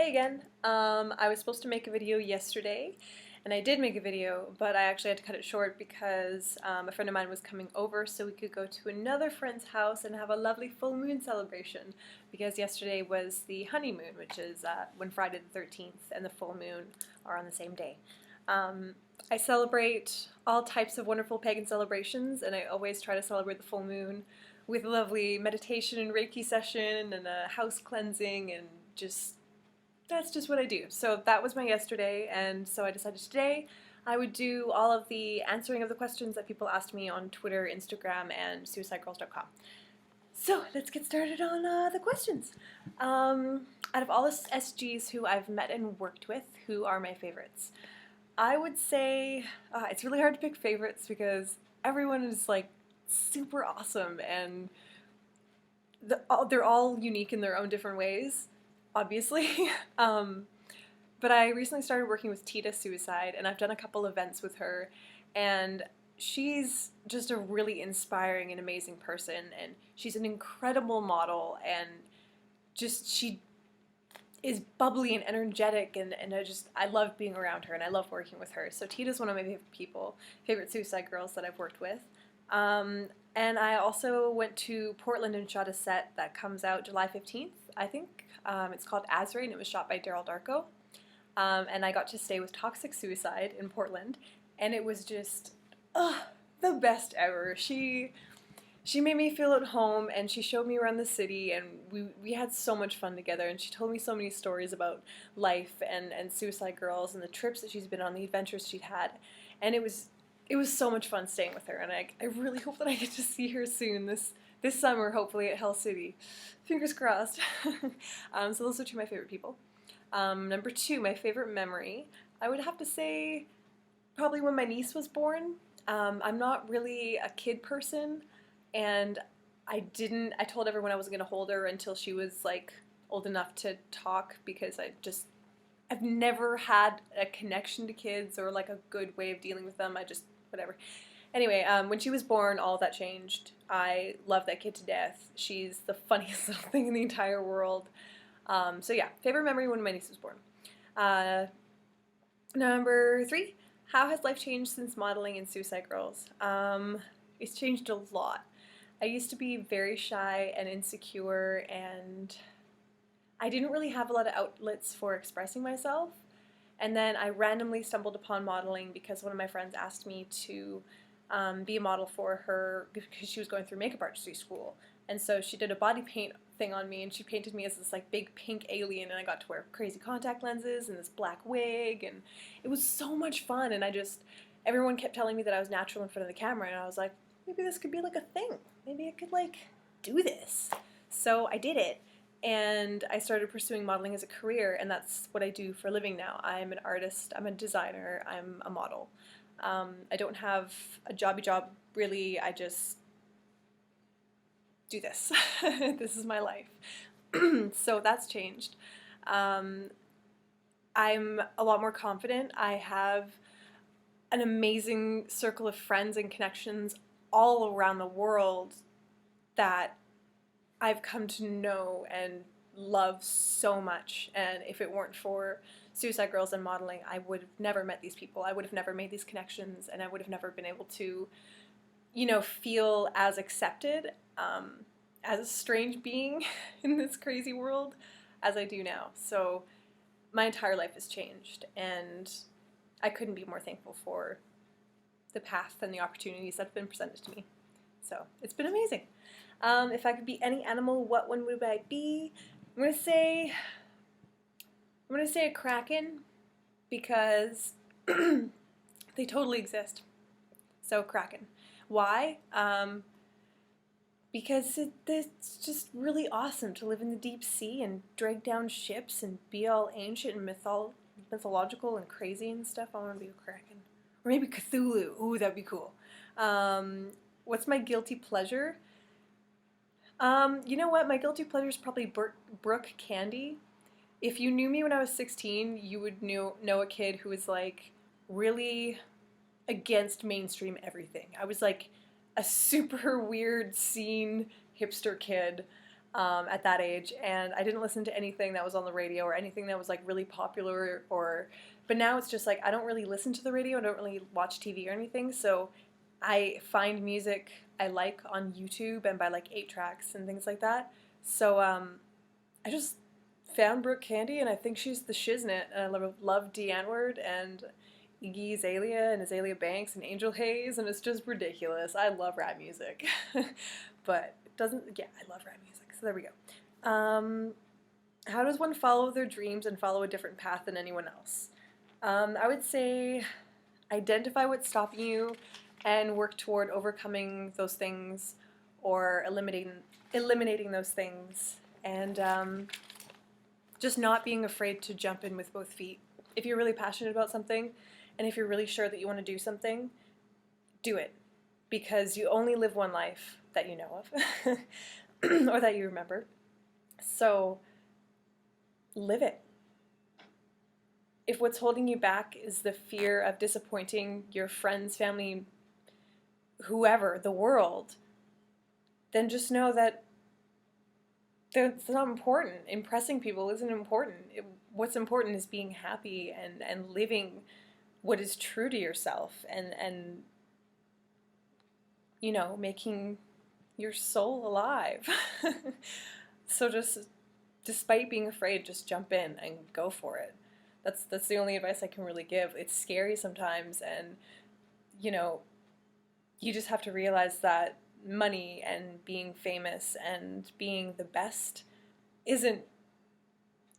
Hey again. I was supposed to make a video yesterday, and I did make a video, but I actually had to cut it short because a friend of mine was coming over so we could go to another friend's house and have a lovely full moon celebration, because yesterday was the honeymoon, which is when Friday the 13th and the full moon are on the same day. I celebrate all types of wonderful pagan celebrations, and I always try to celebrate the full moon with a lovely meditation and Reiki session and a house cleansing, and that's just what I do. So that was my yesterday, and so I decided today I would do all of the answering of the questions that people asked me on Twitter, Instagram, and suicidegirls.com. So let's get started on the questions. Out of all the SGs who I've met and worked with, who are my favorites? I would say it's really hard to pick favorites because everyone is like super awesome, and they're all unique in their own different ways, obviously. But I recently started working with Tita Suicide, and I've done a couple events with her, and she's just a really inspiring and amazing person, and she's an incredible model, and she is bubbly and energetic, and I love being around her, and I love working with her. So Tita's one of my favorite suicide girls that I've worked with. And I also went to Portland and shot a set that comes out July 15th, I think. It's called Azray, and it was shot by Daryl Darko. And I got to stay with Toxic Suicide in Portland, and it was just the best ever. She made me feel at home, and she showed me around the city, and we had so much fun together, and she told me so many stories about life and Suicide Girls and the trips that she's been on, the adventures she'd had, and it was so much fun staying with her, and I really hope that I get to see her soon this summer, hopefully at Hell City. Fingers crossed. So those are two of my favorite people. Number two, my favorite memory, I would have to say probably when my niece was born. I'm not really a kid person, and I told everyone I wasn't going to hold her until she was like old enough to talk, because I've never had a connection to kids or like a good way of dealing with them. Whatever. Anyway, when she was born, all of that changed. I love that kid to death. She's the funniest little thing in the entire world. So yeah, favorite memory when my niece was born. Number three, how has life changed since modeling in Suicide Girls? It's changed a lot. I used to be very shy and insecure, and I didn't really have a lot of outlets for expressing myself. And then I randomly stumbled upon modeling because one of my friends asked me to be a model for her because she was going through makeup artistry school. And so she did a body paint thing on me, and she painted me as this like big pink alien, and I got to wear crazy contact lenses and this black wig, and it was so much fun. And everyone kept telling me that I was natural in front of the camera, and I was like, maybe this could be like a thing. Maybe I could like do this. So I did it. And I started pursuing modeling as a career, and that's what I do for a living now. I'm an artist, I'm a designer, I'm a model. I don't have a jobby job, really. I just do this. This is my life. So that's changed. I'm a lot more confident. I have an amazing circle of friends and connections all around the world that I've come to know and love so much, and if it weren't for Suicide Girls and modeling, I would have never met these people. I would have never made these connections, and I would have never been able to, feel as accepted as a strange being in this crazy world as I do now. So my entire life has changed, and I couldn't be more thankful for the path and the opportunities that have been presented to me. So it's been amazing. If I could be any animal, what one would I be? I'm gonna say a kraken, because they totally exist. So kraken. Why? Because it's just really awesome to live in the deep sea and drag down ships and be all ancient and mythological and crazy and stuff. I want to be a kraken. Or maybe Cthulhu. Ooh, that'd be cool. What's my guilty pleasure? You know what? My guilty pleasure is probably Brooke Candy. If you knew me when I was 16, you would know a kid who was like really against mainstream everything. I was like a super weird scene hipster kid. at that age, and I didn't listen to anything that was on the radio or anything that was like really popular or. But now it's just like I don't really listen to the radio. I don't really watch TV or anything. So I find music I like on YouTube and by like 8 tracks and things like that. So I just found Brooke Candy, and I think she's the shiznit. And I love Deanne Ward and Iggy Azalea and Azalea Banks and Angel Hayes, and it's just ridiculous. I love rap music, but it doesn't. Yeah, I love rap music. So there we go. How does one follow their dreams and follow a different path than anyone else? I would say identify what's stopping you and work toward overcoming those things or eliminating those things, and just not being afraid to jump in with both feet. If you're really passionate about something and if you're really sure that you want to do something, do it, because you only live one life that you know of or that you remember. So live it. If what's holding you back is the fear of disappointing your friends, family, whoever, the world, then just know that it's not important. Impressing people isn't important. What's important is being happy and living what is true to yourself and you know, making your soul alive. So just, despite being afraid, just jump in and go for it. That's the only advice I can really give. It's scary sometimes, and you know, you just have to realize that money and being famous and being the best isn't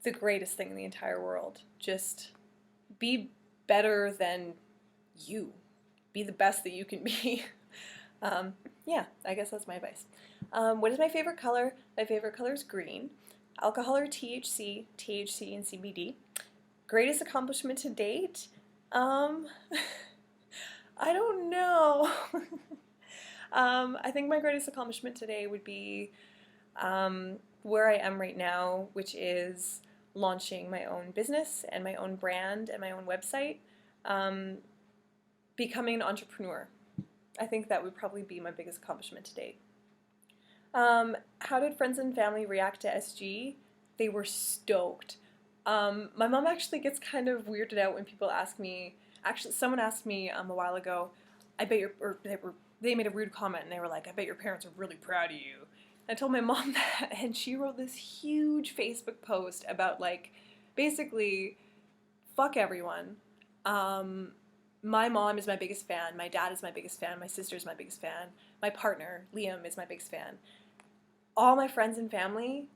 the greatest thing in the entire world. Just be better than you. Be the best that you can be. Yeah, I guess that's my advice. What is my favorite color? My favorite color is green. Alcohol or THC, THC and CBD. Greatest accomplishment to date? I don't know. I think my greatest accomplishment today would be where I am right now, which is launching my own business and my own brand and my own website, becoming an entrepreneur. I think that would probably be my biggest accomplishment to date. How did friends and family react to SG? They were stoked. My mom actually gets kind of weirded out when people ask me. Actually, someone asked me a while ago, they made a rude comment and they were like, I bet your parents are really proud of you. I told my mom that, and she wrote this huge Facebook post about, like, basically, fuck everyone. My mom is my biggest fan, my dad is my biggest fan, my sister is my biggest fan, my partner, Liam, is my biggest fan. All my friends and family,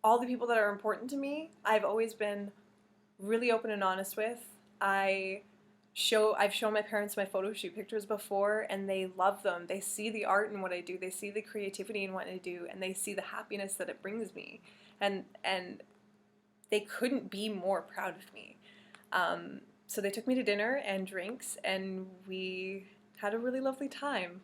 all the people that are important to me, I've always been really open and honest with. I've shown my parents my photo shoot pictures before, and they love them. They see the art in what I do. They see the creativity in what I do, and they see the happiness that it brings me. And they couldn't be more proud of me. So they took me to dinner and drinks, and we had a really lovely time.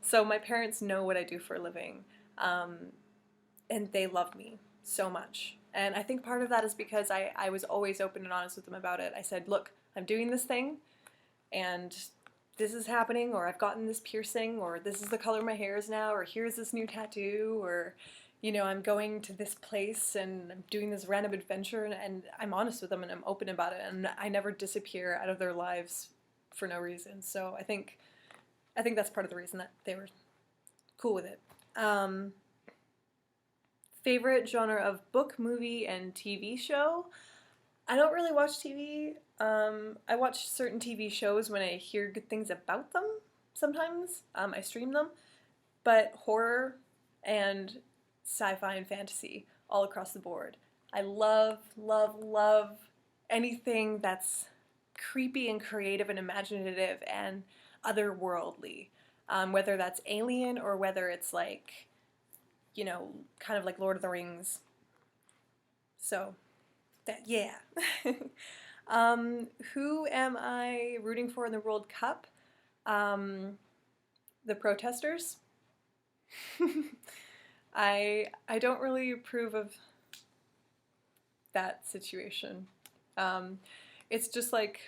So my parents know what I do for a living, and they love me so much. And I think part of that is because I was always open and honest with them about it. I said, look, I'm doing this thing, and this is happening, or I've gotten this piercing, or this is the color my hair is now, or here's this new tattoo, or, you know, I'm going to this place, and I'm doing this random adventure, and I'm honest with them, and I'm open about it, and I never disappear out of their lives for no reason. So I think that's part of the reason that they were cool with it. Favorite genre of book, movie, and TV show? I don't really watch TV. I watch certain TV shows when I hear good things about them sometimes. I stream them. But horror and sci-fi and fantasy all across the board. I love, love, love anything that's creepy and creative and imaginative and otherworldly. Whether that's alien or whether it's like, you know, kind of like Lord of the Rings. So, yeah. Who am I rooting for in the World Cup? The protesters. I don't really approve of that situation. It's just like,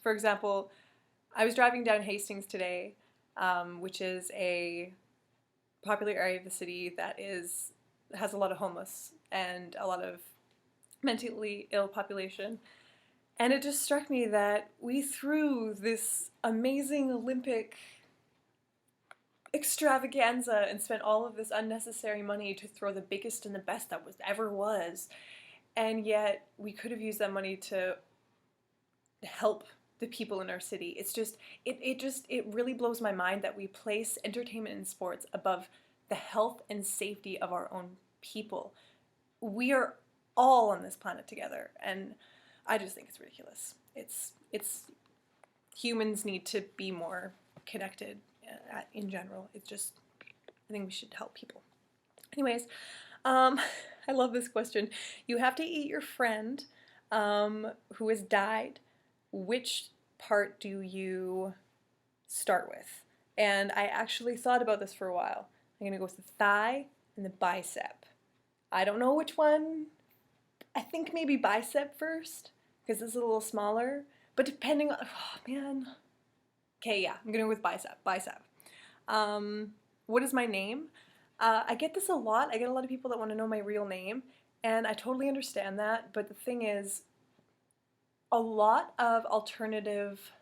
for example, I was driving down Hastings today, which is a popular area of the city that has a lot of homeless and a lot of mentally ill population. And it just struck me that we threw this amazing Olympic extravaganza and spent all of this unnecessary money to throw the biggest and the best that ever was. And yet we could have used that money to help the people in our city. It's just, it really blows my mind that we place entertainment and sports above the health and safety of our own people. We are all on this planet together, and I just think it's ridiculous. It's humans need to be more connected in general. It's just, I think we should help people. Anyways, I love this question. You have to eat your friend who has died. Which part do you start with? And I actually thought about this for a while. I'm going to go with the thigh and the bicep. I don't know which one. I think maybe bicep first, because it's a little smaller. But depending on, oh man. Okay, yeah, I'm going to go with bicep. What is my name? I get this a lot. I get a lot of people that want to know my real name, and I totally understand that. But the thing is, a lot of alternative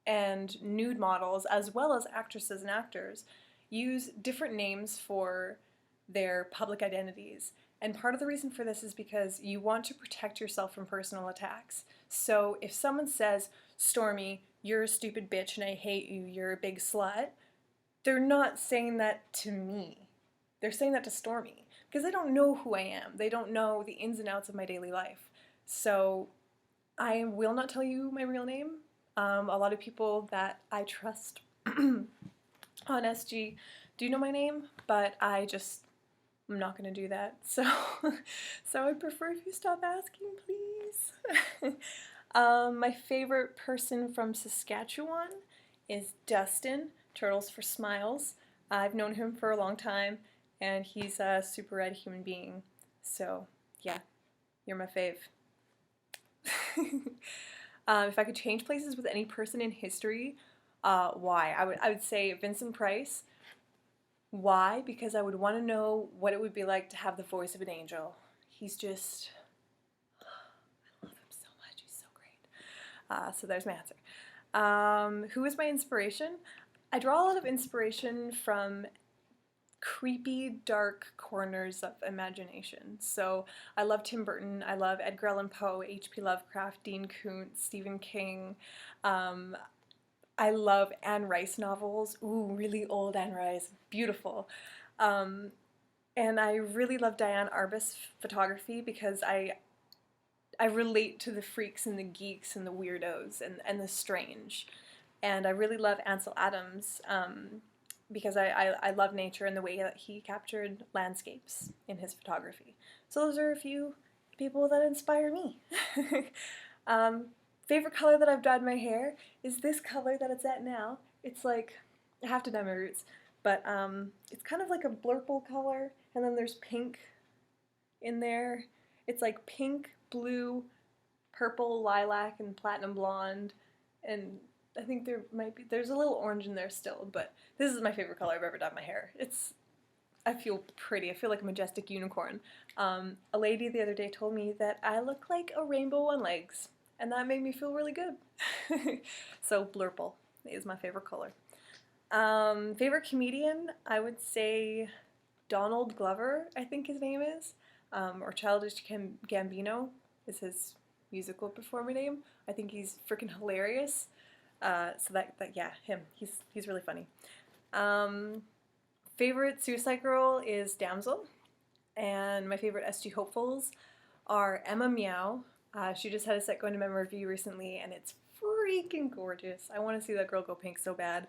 and nude models, as well as actresses and actors, use different names for their public identities. And part of the reason for this is because you want to protect yourself from personal attacks. So if someone says, Stormy, you're a stupid bitch and I hate you, you're a big slut, they're not saying that to me. They're saying that to Stormy, because they don't know who I am. They don't know the ins and outs of my daily life. So I will not tell you my real name. A lot of people that I trust on SG do know my name, but I'm not going to do that. So I'd prefer if you stop asking, please. My favorite person from Saskatchewan is Dustin, Turtles for Smiles. I've known him for a long time, and he's a super rad human being. So yeah, you're my fave. If I could change places with any person in history, why? I would say Vincent Price. Why? Because I would want to know what it would be like to have the voice of an angel. He's just, I love him so much. He's so great. So there's my answer. Who is my inspiration? I draw a lot of inspiration from creepy, dark corners of imagination. So I love Tim Burton, I love Edgar Allan Poe, H.P. Lovecraft, Dean Koontz, Stephen King. I love Anne Rice novels. Ooh, really old Anne Rice, beautiful. And I really love Diane Arbus photography because I relate to the freaks and the geeks and the weirdos and the strange. And I really love Ansel Adams because I love nature and the way that he captured landscapes in his photography. So those are a few people that inspire me. Favorite color that I've dyed my hair is this color that it's at now. It's like, I have to dye my roots, but it's kind of like a blurple color, and then there's pink in there. It's like pink, blue, purple, lilac, and platinum blonde, and I think there's a little orange in there still, but this is my favorite color I've ever dyed my hair. I feel pretty. I feel like a majestic unicorn. A lady the other day told me that I look like a rainbow on legs, and that made me feel really good. So blurple is my favorite color. Favorite comedian, I would say Donald Glover, I think his name is, or Childish Gambino is his musical performer name. I think he's freaking hilarious. So yeah, him. He's really funny. Favorite Suicide Girl is Damsel, and my favorite SG hopefuls are Emma Meow. She just had a set going to Mem Review recently, and it's freaking gorgeous. I want to see that girl go pink so bad.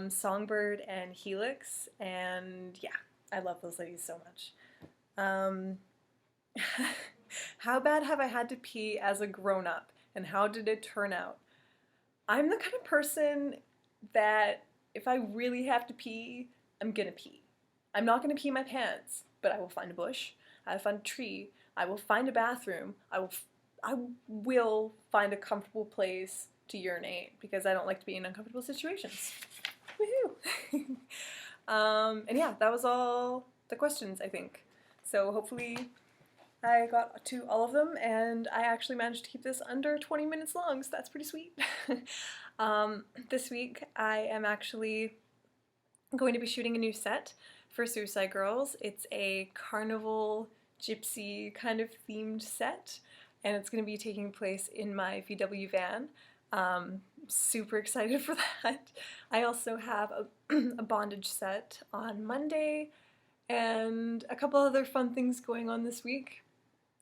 Songbird and Helix, and yeah, I love those ladies so much. How bad have I had to pee as a grown-up, and how did it turn out? I'm the kind of person that if I really have to pee, I'm gonna pee. I'm not gonna pee in my pants, but I will find a bush, I will find a tree, I will find a bathroom, I will find a comfortable place to urinate because I don't like to be in uncomfortable situations. Woohoo! And yeah, that was all the questions, I think. So hopefully I got to all of them, and I actually managed to keep this under 20 minutes long, so that's pretty sweet. This week I am actually going to be shooting a new set for Suicide Girls. It's a carnival gypsy kind of themed set, and it's going to be taking place in my VW van. Super excited for that. I also have a bondage set on Monday and a couple other fun things going on this week.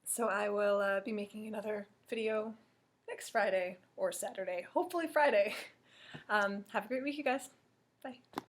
So I will be making another video next Friday or Saturday, hopefully Friday. Have a great week, you guys. Bye.